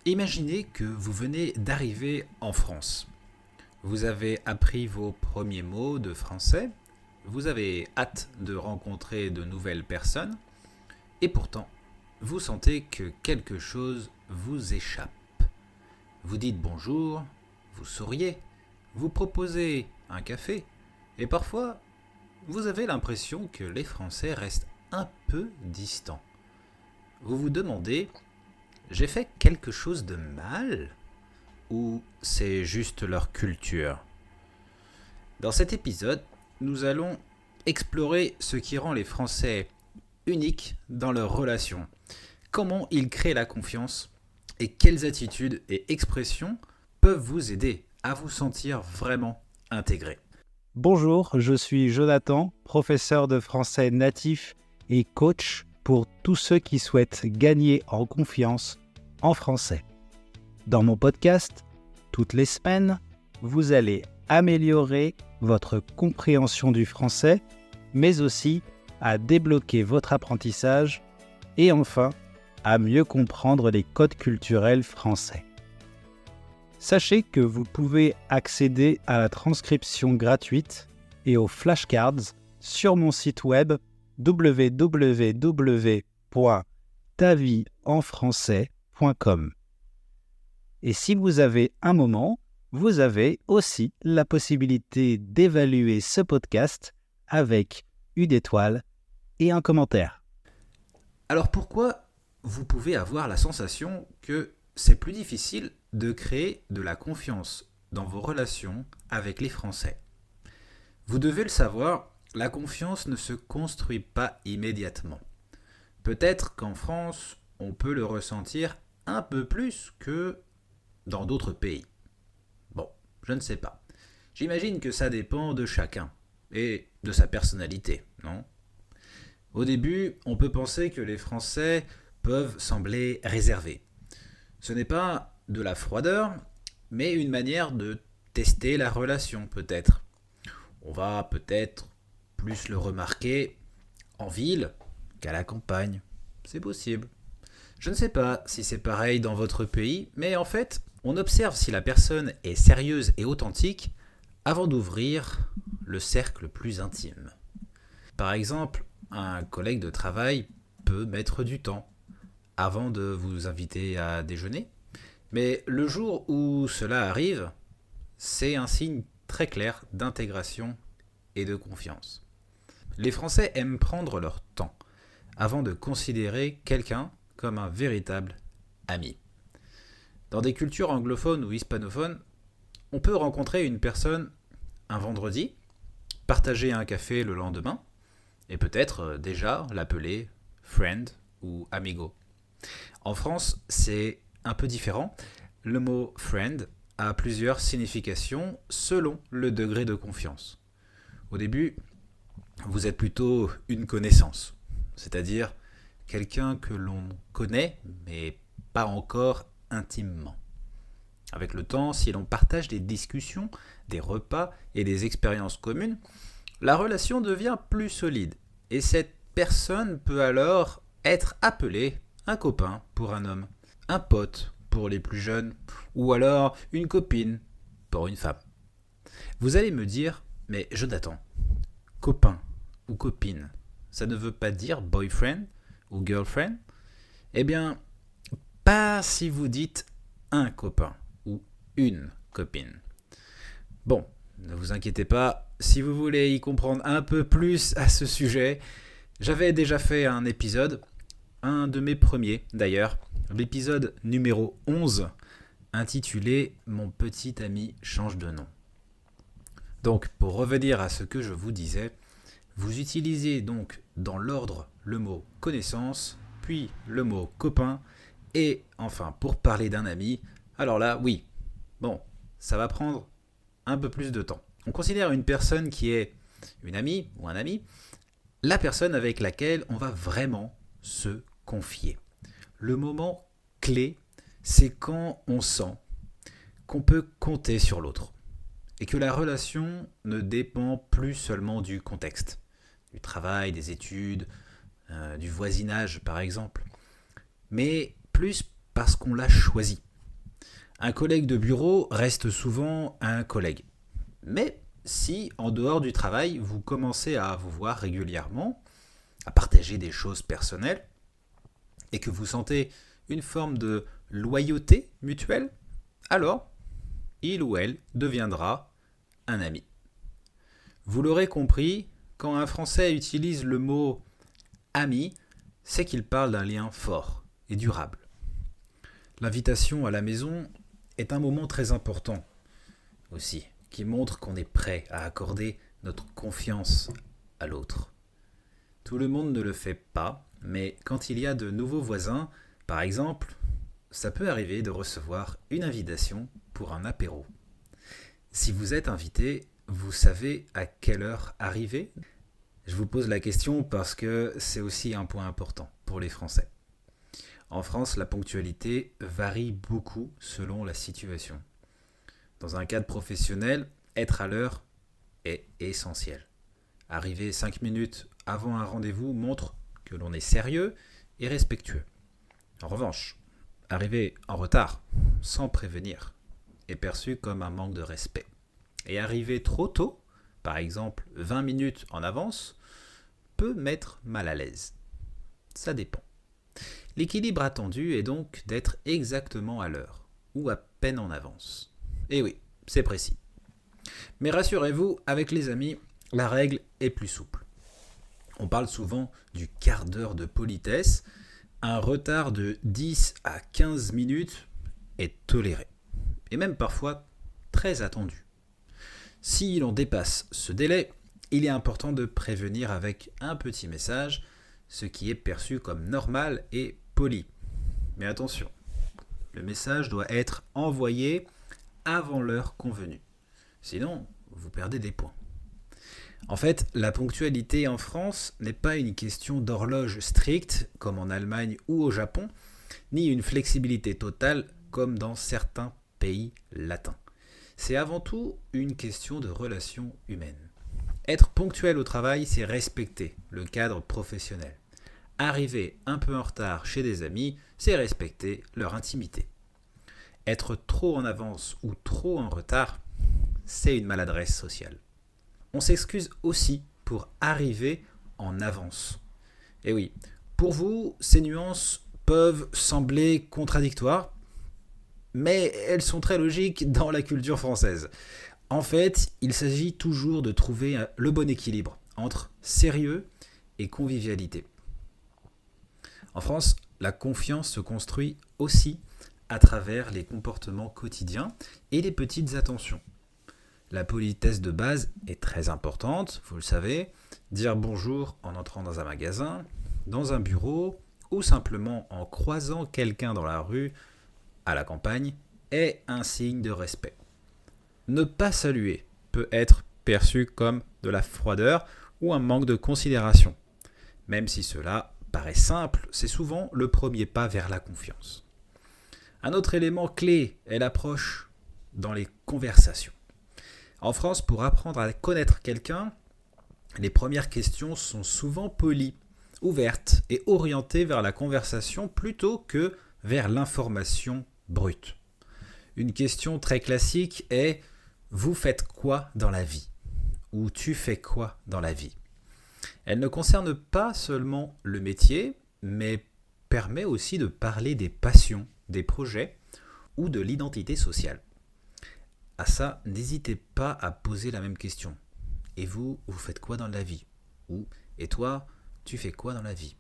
Imaginez que vous venez d'arriver en France. Vous avez appris vos premiers mots de français, vous avez hâte de rencontrer de nouvelles personnes, et pourtant, vous sentez que quelque chose vous échappe. Vous dites bonjour, vous souriez, vous proposez un café, et parfois, vous avez l'impression que les Français restent un peu distants. Vous vous demandez, j'ai fait quelque chose de mal ? Ou c'est juste leur culture ? Dans cet épisode, nous allons explorer ce qui rend les Français uniques dans leurs relations. Comment ils créent la confiance et quelles attitudes et expressions peuvent vous aider à vous sentir vraiment intégré. Bonjour, je suis Jonathan, professeur de français natif et coach pour tous ceux qui souhaitent gagner en confiance en français. Dans mon podcast, toutes les semaines, vous allez améliorer votre compréhension du français, mais aussi à débloquer votre apprentissage et enfin à mieux comprendre les codes culturels français. Sachez que vous pouvez accéder à la transcription gratuite et aux flashcards sur mon site web www.tavieenfrançais.com. Et si vous avez un moment, vous avez aussi la possibilité d'évaluer ce podcast avec une étoile et un commentaire. Alors pourquoi vous pouvez avoir la sensation que c'est plus difficile de créer de la confiance dans vos relations avec les Français ? Vous devez le savoir, la confiance ne se construit pas immédiatement. Peut-être qu'en France, on peut le ressentir un peu plus que dans d'autres pays. Bon, je ne sais pas. J'imagine que ça dépend de chacun et de sa personnalité, non ? Au début, on peut penser que les Français peuvent sembler réservés. Ce n'est pas de la froideur, mais une manière de tester la relation peut-être. On va peut-être plus le remarquer en ville qu'à la campagne. C'est possible. Je ne sais pas si c'est pareil dans votre pays, mais en fait, on observe si la personne est sérieuse et authentique avant d'ouvrir le cercle plus intime. Par exemple, un collègue de travail peut mettre du temps avant de vous inviter à déjeuner, mais le jour où cela arrive, c'est un signe très clair d'intégration et de confiance. Les Français aiment prendre leur temps avant de considérer quelqu'un comme un véritable ami. Dans des cultures anglophones ou hispanophones, on peut rencontrer une personne un vendredi, partager un café le lendemain, et peut-être déjà l'appeler friend ou amigo. En France, c'est un peu différent. Le mot friend a plusieurs significations selon le degré de confiance. Au début, vous êtes plutôt une connaissance, c'est-à-dire quelqu'un que l'on connaît, mais pas encore intimement. Avec le temps, si l'on partage des discussions, des repas et des expériences communes, la relation devient plus solide. Et cette personne peut alors être appelée un copain pour un homme, un pote pour les plus jeunes, ou alors une copine pour une femme. Vous allez me dire, mais Jonathan, copain ou copine, ça ne veut pas dire boyfriend ou girlfriend ? Eh bien, pas si vous dites un copain ou une copine. Bon, ne vous inquiétez pas, si vous voulez y comprendre un peu plus à ce sujet, j'avais déjà fait un épisode, un de mes premiers d'ailleurs, l'épisode numéro 11, intitulé « Mon petit ami change de nom ». Donc, pour revenir à ce que je vous disais, vous utilisez donc dans l'ordre le mot connaissance, puis le mot copain, et enfin pour parler d'un ami, alors là, oui, bon, ça va prendre un peu plus de temps. On considère une personne qui est une amie ou un ami, la personne avec laquelle on va vraiment se confier. Le moment clé, c'est quand on sent qu'on peut compter sur l'autre et que la relation ne dépend plus seulement du contexte, du travail, des études, du voisinage par exemple, mais plus parce qu'on l'a choisi, Un collègue de bureau reste souvent un collègue. Mais si, en dehors du travail, vous commencez à vous voir régulièrement, à partager des choses personnelles, et que vous sentez une forme de loyauté mutuelle, alors il ou elle deviendra un ami. Vous l'aurez compris, quand un Français utilise le mot ami, c'est qu'il parle d'un lien fort et durable. L'invitation à la maison est un moment très important aussi, qui montre qu'on est prêt à accorder notre confiance à l'autre. Tout le monde ne le fait pas, mais quand il y a de nouveaux voisins, par exemple, ça peut arriver de recevoir une invitation pour un apéro. Si vous êtes invité, vous savez à quelle heure arriver ? Je vous pose la question parce que c'est aussi un point important pour les Français. En France, la ponctualité varie beaucoup selon la situation. Dans un cadre professionnel, être à l'heure est essentiel. Arriver 5 minutes avant un rendez-vous montre que l'on est sérieux et respectueux. En revanche, arriver en retard, sans prévenir, est perçu comme un manque de respect. Et arriver trop tôt, par exemple 20 minutes en avance, peut mettre mal à l'aise. Ça dépend. L'équilibre attendu est donc d'être exactement à l'heure, ou à peine en avance. Et oui, c'est précis. Mais rassurez-vous, avec les amis, la règle est plus souple. On parle souvent du quart d'heure de politesse. Un retard de 10 à 15 minutes est toléré, et même parfois très attendu. Si l'on dépasse ce délai, il est important de prévenir avec un petit message, ce qui est perçu comme normal et poli. Mais attention, le message doit être envoyé avant l'heure convenue. Sinon, vous perdez des points. En fait, la ponctualité en France n'est pas une question d'horloge stricte, comme en Allemagne ou au Japon, ni une flexibilité totale, comme dans certains pays latins. C'est avant tout une question de relations humaines. Être ponctuel au travail, c'est respecter le cadre professionnel. Arriver un peu en retard chez des amis, c'est respecter leur intimité. Être trop en avance ou trop en retard, c'est une maladresse sociale. On s'excuse aussi pour arriver en avance. Et oui, pour vous, ces nuances peuvent sembler contradictoires, mais elles sont très logiques dans la culture française. En fait, il s'agit toujours de trouver le bon équilibre entre sérieux et convivialité. En France, la confiance se construit aussi à travers les comportements quotidiens et les petites attentions. La politesse de base est très importante, vous le savez. Dire bonjour en entrant dans un magasin, dans un bureau ou simplement en croisant quelqu'un dans la rue, à la campagne, est un signe de respect. Ne pas saluer peut être perçu comme de la froideur ou un manque de considération. Même si cela paraît simple, c'est souvent le premier pas vers la confiance. Un autre élément clé est l'approche dans les conversations. En France, pour apprendre à connaître quelqu'un, les premières questions sont souvent polies, ouvertes et orientées vers la conversation plutôt que vers l'information brute. Une question très classique est « Vous faites quoi dans la vie ?» ou « Tu fais quoi dans la vie ?» Elle ne concerne pas seulement le métier, mais permet aussi de parler des passions, des projets ou de l'identité sociale. À ça, n'hésitez pas à poser la même question. Et vous, vous faites quoi dans la vie ? Ou et toi, tu fais quoi dans la vie ?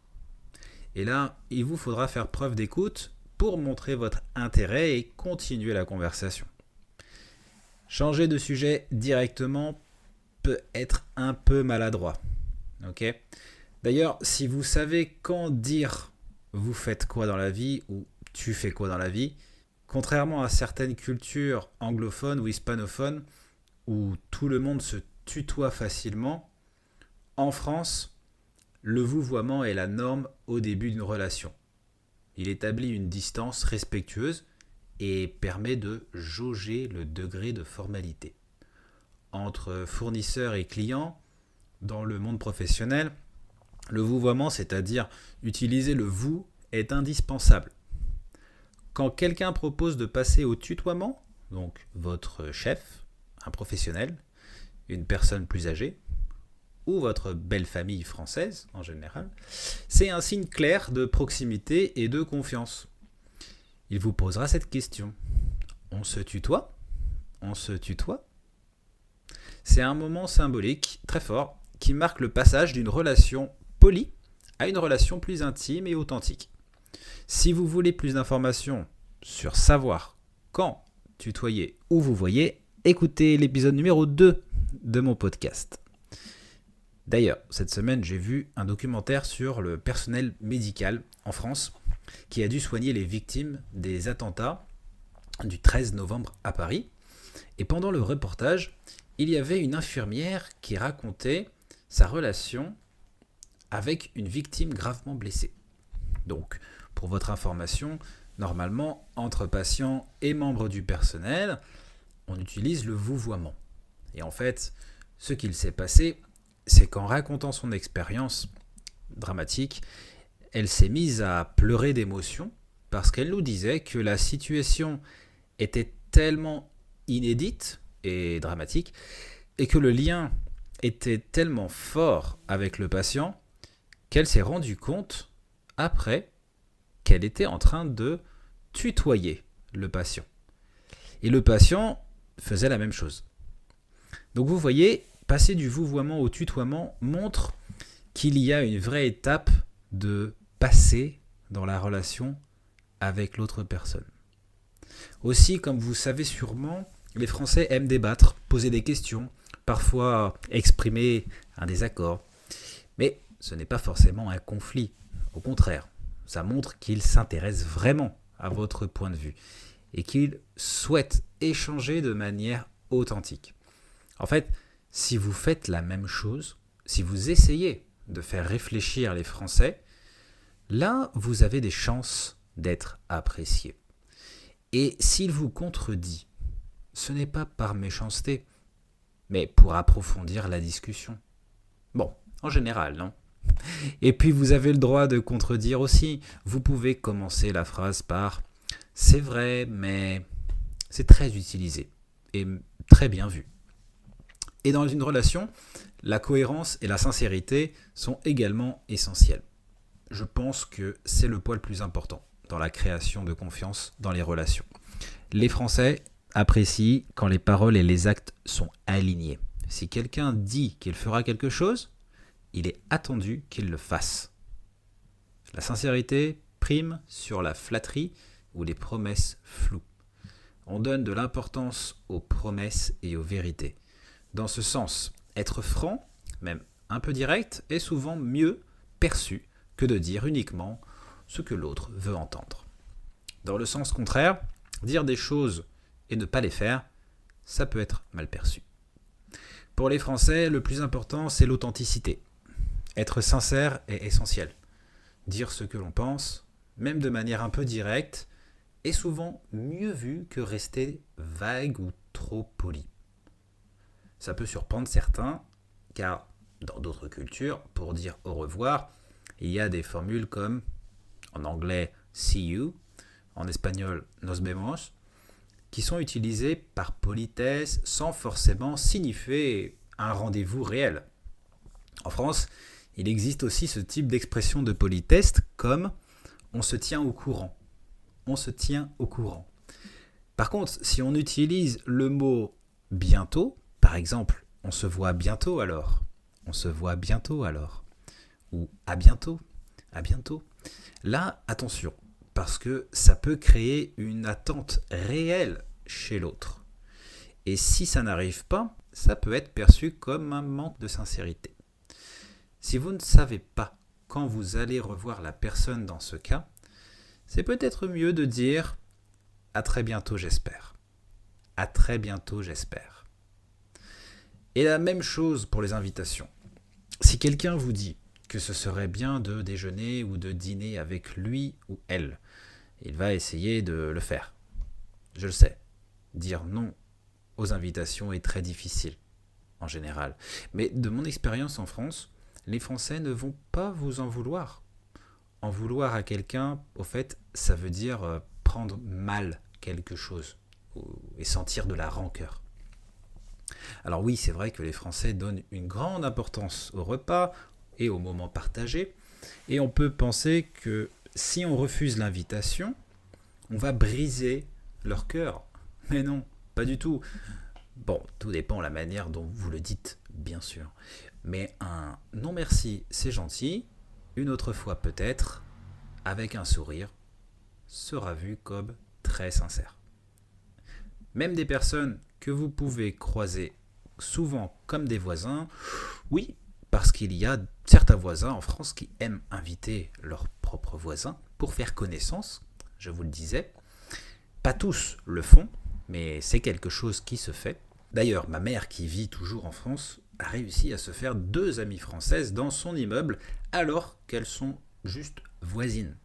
Et là, il vous faudra faire preuve d'écoute pour montrer votre intérêt et continuer la conversation. Changer de sujet directement peut être un peu maladroit. Okay ? D'ailleurs, si vous savez quand dire vous faites quoi dans la vie ou tu fais quoi dans la vie, contrairement à certaines cultures anglophones ou hispanophones où tout le monde se tutoie facilement, en France, le vouvoiement est la norme au début d'une relation. Il établit une distance respectueuse et permet de jauger le degré de formalité. Entre fournisseurs et clients, dans le monde professionnel, le vouvoiement, c'est-à-dire utiliser le vous, est indispensable. Quand quelqu'un propose de passer au tutoiement, donc votre chef, un professionnel, une personne plus âgée, ou votre belle famille française en général, c'est un signe clair de proximité et de confiance. Il vous posera cette question. On se tutoie ? On se tutoie ? C'est un moment symbolique très fort qui marque le passage d'une relation polie à une relation plus intime et authentique. Si vous voulez plus d'informations sur savoir quand tutoyer ou vous voyez, écoutez l'épisode numéro 2 de mon podcast. D'ailleurs, cette semaine, j'ai vu un documentaire sur le personnel médical en France qui a dû soigner les victimes des attentats du 13 novembre à Paris. Et pendant le reportage, il y avait une infirmière qui racontait sa relation avec une victime gravement blessée. Donc, pour votre information, normalement, entre patients et membres du personnel, on utilise le vouvoiement. Et en fait, ce qu'il s'est passé, c'est qu'en racontant son expérience dramatique, elle s'est mise à pleurer d'émotion parce qu'elle nous disait que la situation était tellement inédite et dramatique et que le lien était tellement fort avec le patient qu'elle s'est rendue compte après qu'elle était en train de tutoyer le patient. Et le patient faisait la même chose. Donc vous voyez, passer du vouvoiement au tutoiement montre qu'il y a une vraie étape de passer dans la relation avec l'autre personne. Aussi, comme vous savez sûrement, les Français aiment débattre, poser des questions, parfois exprimer un désaccord. Mais ce n'est pas forcément un conflit. Au contraire, ça montre qu'ils s'intéressent vraiment à votre point de vue et qu'ils souhaitent échanger de manière authentique. En fait, si vous faites la même chose, si vous essayez de faire réfléchir les Français, là, vous avez des chances d'être apprécié. Et s'il vous contredit, ce n'est pas par méchanceté, mais pour approfondir la discussion. Bon, en général, non ? Et puis vous avez le droit de contredire aussi. Vous pouvez commencer la phrase par « c'est vrai, mais c'est très utilisé et très bien vu ». Et dans une relation, la cohérence et la sincérité sont également essentielles. Je pense que c'est le point le plus important dans la création de confiance dans les relations. Les Français apprécient quand les paroles et les actes sont alignés. Si quelqu'un dit qu'il fera quelque chose, il est attendu qu'il le fasse. La sincérité prime sur la flatterie ou les promesses floues. On donne de l'importance aux promesses et aux vérités. Dans ce sens, être franc, même un peu direct, est souvent mieux perçu que de dire uniquement ce que l'autre veut entendre. Dans le sens contraire, dire des choses et ne pas les faire, ça peut être mal perçu. Pour les Français, le plus important, c'est l'authenticité. Être sincère est essentiel. Dire ce que l'on pense, même de manière un peu directe, est souvent mieux vu que rester vague ou trop poli. Ça peut surprendre certains, car dans d'autres cultures, pour dire au revoir, il y a des formules comme, en anglais, see you, en espagnol, nos vemos, qui sont utilisées par politesse sans forcément signifier un rendez-vous réel. En France, il existe aussi ce type d'expression de politesse comme « on se tient au courant ». On se tient au courant. Par contre, si on utilise le mot « bientôt », par exemple, on se voit bientôt alors, on se voit bientôt alors, ou à bientôt, là, attention, parce que ça peut créer une attente réelle chez l'autre. Et si ça n'arrive pas, ça peut être perçu comme un manque de sincérité. Si vous ne savez pas quand vous allez revoir la personne dans ce cas, c'est peut-être mieux de dire « à très bientôt j'espère ». À très bientôt j'espère. Et la même chose pour les invitations. Si quelqu'un vous dit que ce serait bien de déjeuner ou de dîner avec lui ou elle, il va essayer de le faire. Je le sais, dire non aux invitations est très difficile, en général. Mais de mon expérience en France, les Français ne vont pas vous en vouloir. En vouloir à quelqu'un, au fait, ça veut dire prendre mal quelque chose et sentir de la rancœur. Alors oui, c'est vrai que les Français donnent une grande importance au repas et aux moments partagés, et on peut penser que si on refuse l'invitation, on va briser leur cœur. Mais non, pas du tout. Bon, tout dépend de la manière dont vous le dites, bien sûr. Mais un non merci, c'est gentil, une autre fois peut-être, avec un sourire, sera vu comme très sincère. Même des personnes que vous pouvez croiser souvent comme des voisins, oui, parce qu'il y a certains voisins en France qui aiment inviter leurs propres voisins pour faire connaissance, je vous le disais. Pas tous le font, mais c'est quelque chose qui se fait. D'ailleurs, ma mère, qui vit toujours en France, a réussi à se faire 2 amies françaises dans son immeuble alors qu'elles sont juste voisines.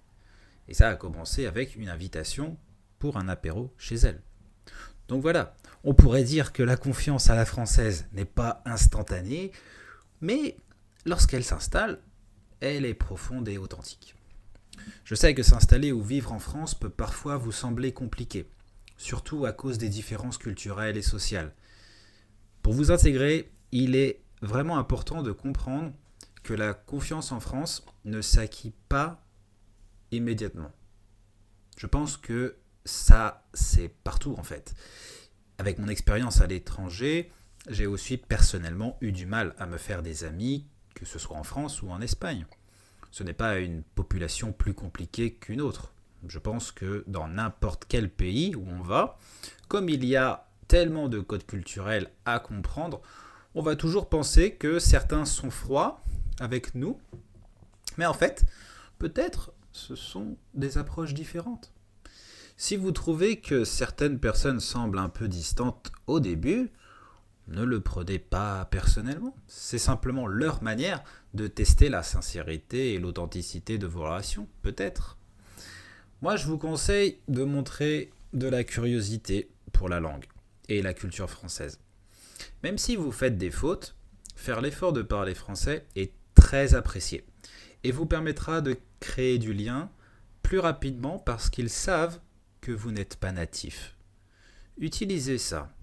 Et ça a commencé avec une invitation pour un apéro chez elles. Donc voilà, on pourrait dire que la confiance à la française n'est pas instantanée, mais lorsqu'elle s'installe, elle est profonde et authentique. Je sais que s'installer ou vivre en France peut parfois vous sembler compliqué, surtout à cause des différences culturelles et sociales. Pour vous intégrer, il est vraiment important de comprendre que la confiance en France ne s'acquiert pas immédiatement. Je pense que ça, c'est partout en fait. Avec mon expérience à l'étranger, j'ai aussi personnellement eu du mal à me faire des amis, que ce soit en France ou en Espagne. Ce n'est pas une population plus compliquée qu'une autre. Je pense que dans n'importe quel pays où on va, comme il y a tellement de codes culturels à comprendre, on va toujours penser que certains sont froids avec nous, mais en fait, peut-être ce sont des approches différentes. Si vous trouvez que certaines personnes semblent un peu distantes au début, ne le prenez pas personnellement. C'est simplement leur manière de tester la sincérité et l'authenticité de vos relations, peut-être. Moi, je vous conseille de montrer de la curiosité pour la langue et la culture française. Même si vous faites des fautes, faire l'effort de parler français est très apprécié et vous permettra de créer du lien plus rapidement parce qu'ils savent que vous n'êtes pas natif. Utilisez ça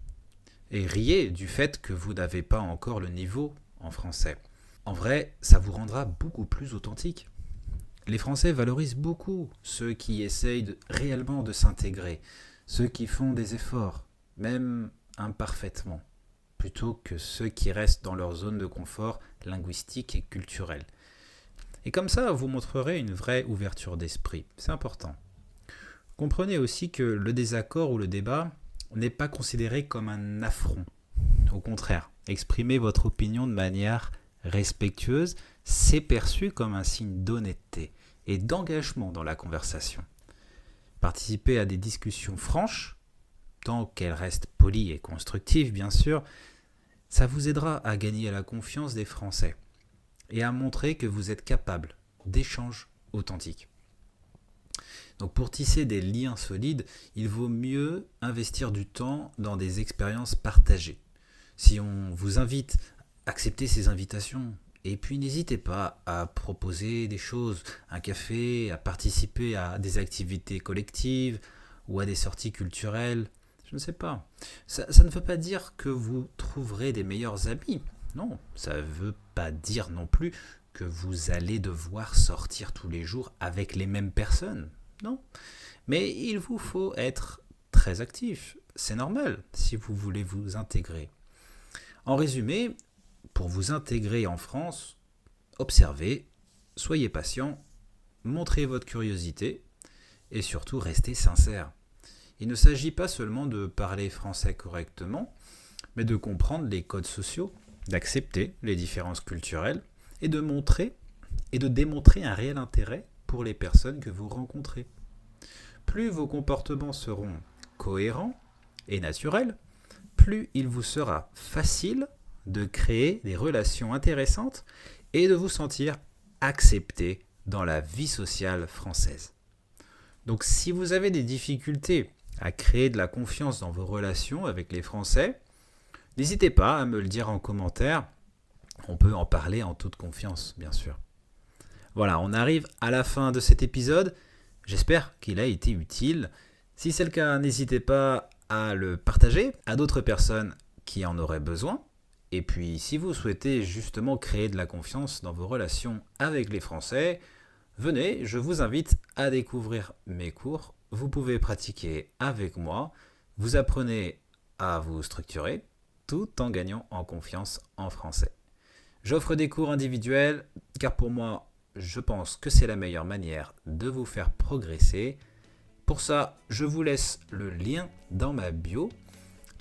et riez du fait que vous n'avez pas encore le niveau en français. En vrai, ça vous rendra beaucoup plus authentique. Les Français valorisent beaucoup ceux qui essayent réellement de s'intégrer, ceux qui font des efforts, même imparfaitement, plutôt que ceux qui restent dans leur zone de confort linguistique et culturelle. Et comme ça, vous montrerez une vraie ouverture d'esprit. C'est important. Comprenez aussi que le désaccord ou le débat n'est pas considéré comme un affront. Au contraire, exprimer votre opinion de manière respectueuse, c'est perçu comme un signe d'honnêteté et d'engagement dans la conversation. Participer à des discussions franches, tant qu'elles restent polies et constructives bien sûr, ça vous aidera à gagner la confiance des Français et à montrer que vous êtes capable d'échanges authentiques. Donc pour tisser des liens solides, il vaut mieux investir du temps dans des expériences partagées. Si on vous invite, acceptez ces invitations. Et puis n'hésitez pas à proposer des choses, un café, à participer à des activités collectives ou à des sorties culturelles. Je ne sais pas. Ça ne veut pas dire que vous trouverez des meilleurs amis. Non, ça ne veut pas dire non plus que vous allez devoir sortir tous les jours avec les mêmes personnes. Non. Mais il vous faut être très actif. C'est normal si vous voulez vous intégrer. En résumé, pour vous intégrer en France, observez, soyez patient, montrez votre curiosité et surtout restez sincère. Il ne s'agit pas seulement de parler français correctement, mais de comprendre les codes sociaux, d'accepter les différences culturelles et de montrer et de démontrer un réel intérêt pour les personnes que vous rencontrez. Plus vos comportements seront cohérents et naturels, plus il vous sera facile de créer des relations intéressantes et de vous sentir accepté dans la vie sociale française. Donc si vous avez des difficultés à créer de la confiance dans vos relations avec les Français, n'hésitez pas à me le dire en commentaire. On peut en parler en toute confiance, bien sûr. Voilà, on arrive à la fin de cet épisode. J'espère qu'il a été utile. Si c'est le cas, n'hésitez pas à le partager à d'autres personnes qui en auraient besoin. Et puis, si vous souhaitez justement créer de la confiance dans vos relations avec les Français, venez, je vous invite à découvrir mes cours. Vous pouvez pratiquer avec moi. Vous apprenez à vous structurer tout en gagnant en confiance en français. J'offre des cours individuels car pour moi, je pense que c'est la meilleure manière de vous faire progresser. Pour ça, je vous laisse le lien dans ma bio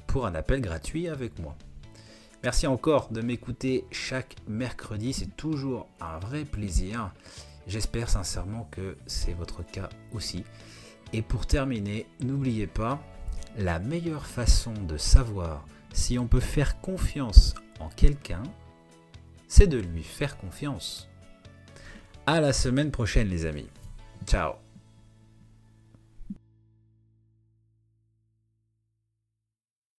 pour un appel gratuit avec moi. Merci encore de m'écouter chaque mercredi, c'est toujours un vrai plaisir. J'espère sincèrement que c'est votre cas aussi. Et pour terminer, n'oubliez pas, la meilleure façon de savoir si on peut faire confiance en quelqu'un, c'est de lui faire confiance. À la semaine prochaine les amis. Ciao.